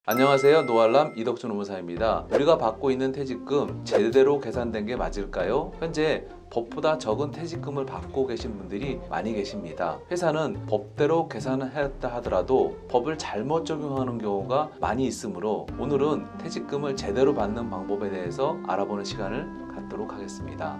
안녕하세요. 노알람 이덕준 노무사입니다. 우리가 받고 있는 퇴직금 제대로 계산된 게 맞을까요? 현재 법보다 적은 퇴직금을 받고 계신 분들이 많이 계십니다. 회사는 법대로 계산을 했다 하더라도 법을 잘못 적용하는 경우가 많이 있으므로 오늘은 퇴직금을 제대로 받는 방법에 대해서 알아보는 시간을 갖도록 하겠습니다.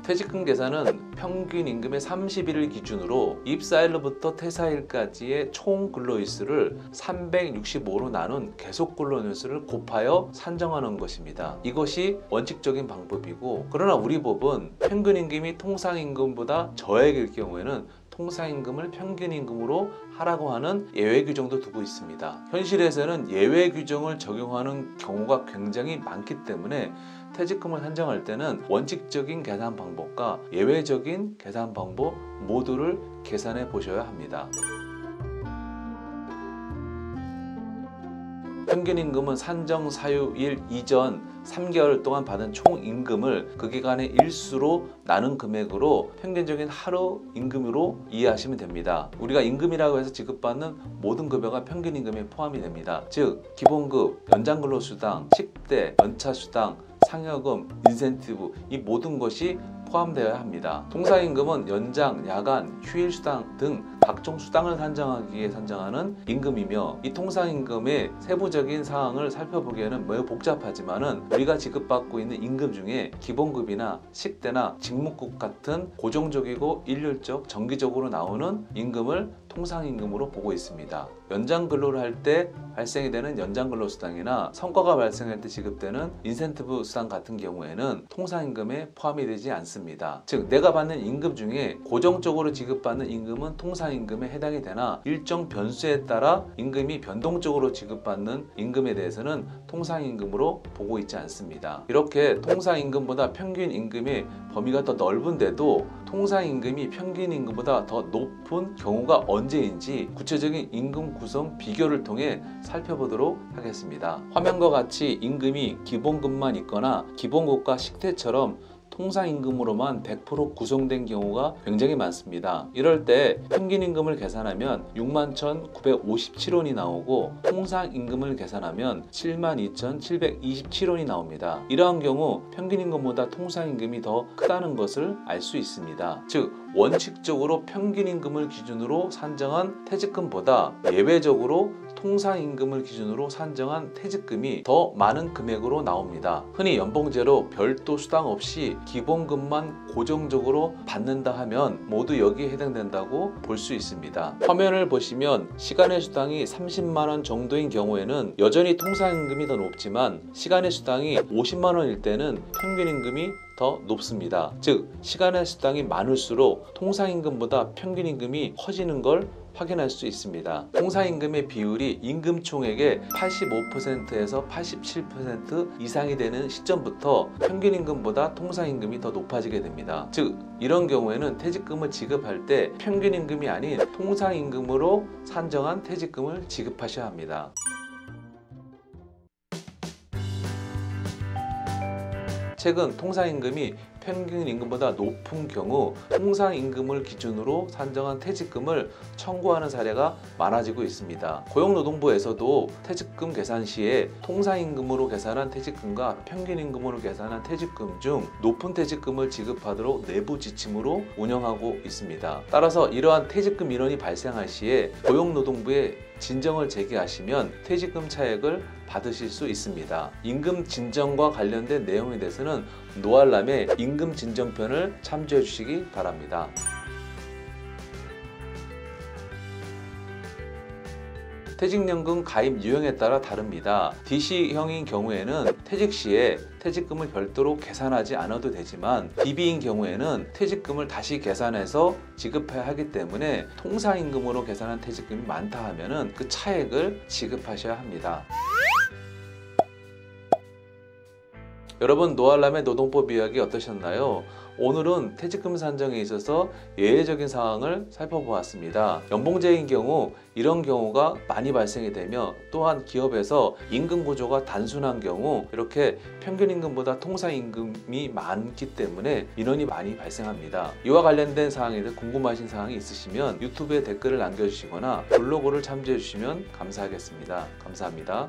퇴직금 계산은 평균 임금의 30일을 기준으로 입사일로부터 퇴사일까지의 총 근로일수를 365로 나눈 계속 근로일수를 곱하여 산정하는 것입니다. 이것이 원칙적인 방법이고, 그러나 우리 법은 평균 임금이 통상임금보다 저액일 경우에는 통상임금을 평균임금으로 하라고 하는 예외 규정도 두고 있습니다. 현실에서는 예외 규정을 적용하는 경우가 굉장히 많기 때문에 퇴직금을 산정할 때는 원칙적인 계산 방법과 예외적인 계산 방법 모두를 계산해 보셔야 합니다. 평균임금은 산정 사유일 이전 3개월 동안 받은 총 임금을 그 기간의 일수로 나눈 금액으로 평균적인 하루 임금으로 이해하시면 됩니다. 우리가 임금이라고 해서 지급받는 모든 급여가 평균임금에 포함이 됩니다. 즉 기본급, 연장근로수당, 식대, 연차수당, 상여금, 인센티브 이 모든 것이 포함되어야 합니다. 통상임금은 연장, 야간, 휴일수당 등 각종 수당을 산정하기 위해 산정하는 임금이며, 이 통상임금의 세부적인 사항을 살펴보기에는 매우 복잡하지만은 우리가 지급받고 있는 임금 중에 기본급이나 식대나 직무급 같은 고정적이고 일률적 정기적으로 나오는 임금을 통상임금으로 보고 있습니다. 연장근로를 할 때 발생이 되는 연장근로수당이나 성과가 발생할 때 지급되는 인센티브 수당 같은 경우에는 통상임금에 포함이 되지 않습니다. 즉 내가 받는 임금 중에 고정적으로 지급받는 임금은 통상임금에 해당이 되나 일정 변수에 따라 임금이 변동적으로 지급받는 임금에 대해서는 통상임금으로 보고 있지 않습니다. 이렇게 통상임금보다 평균임금의 범위가 더 넓은데도 통상임금이 평균임금보다 더 높은 경우가 언제인지 구체적인 임금 구성 비교를 통해 살펴보도록 하겠습니다. 화면과 같이 임금이 기본급만 있거나 기본급과 식대처럼 통상임금으로만 100% 구성된 경우가 굉장히 많습니다. 이럴 때 평균임금을 계산하면 61,957원이 나오고 통상임금을 계산하면 72,727원이 나옵니다. 이러한 경우 평균임금보다 통상임금이 더 크다는 것을 알 수 있습니다. 즉 원칙적으로 평균임금을 기준으로 산정한 퇴직금보다 예외적으로 통상임금을 기준으로 산정한 퇴직금이 더 많은 금액으로 나옵니다. 흔히 연봉제로 별도 수당 없이 기본급만 고정적으로 받는다 하면 모두 여기에 해당된다고 볼 수 있습니다. 화면을 보시면 시간의 수당이 30만원 정도인 경우에는 여전히 통상임금이 더 높지만 시간의 수당이 50만원일 때는 평균임금이 더 높습니다. 즉 시간의 수당이 많을수록 통상임금보다 평균임금이 커지는 걸 확인할 수 있습니다. 통상임금의 비율이 임금총액의 85%에서 87% 이상이 되는 시점부터 평균임금보다 통상임금이 더 높아지게 됩니다. 즉 이런 경우에는 퇴직금을 지급할 때 평균임금이 아닌 통상임금으로 산정한 퇴직금을 지급하셔야 합니다. 최근 통상임금이 평균임금보다 높은 경우 통상임금을 기준으로 산정한 퇴직금을 청구하는 사례가 많아지고 있습니다. 고용노동부에서도 퇴직금 계산 시에 통상임금으로 계산한 퇴직금과 평균임금으로 계산한 퇴직금 중 높은 퇴직금을 지급하도록 내부 지침으로 운영하고 있습니다. 따라서 이러한 퇴직금 민원이 발생할 시에 고용노동부에 진정을 제기하시면 퇴직금 차액을 받으실 수 있습니다. 임금 진정과 관련된 내용에 대해서는 노알람의 임금 진정편을 참조해 주시기 바랍니다. 퇴직연금 가입 유형에 따라 다릅니다. DC형인 경우에는 퇴직 시에 퇴직금을 별도로 계산하지 않아도 되지만 DB인 경우에는 퇴직금을 다시 계산해서 지급해야 하기 때문에 통상임금으로 계산한 퇴직금이 많다 하면은 그 차액을 지급하셔야 합니다. 여러분 노알람의 노동법 이야기 어떠셨나요? 오늘은 퇴직금 산정에 있어서 예외적인 상황을 살펴보았습니다. 연봉제인 경우 이런 경우가 많이 발생이 되며 또한 기업에서 임금 구조가 단순한 경우 이렇게 평균 임금보다 통상 임금이 많기 때문에 민원이 많이 발생합니다. 이와 관련된 사항에 대해 궁금하신 사항이 있으시면 유튜브에 댓글을 남겨주시거나 블로그를 참조해 주시면 감사하겠습니다. 감사합니다.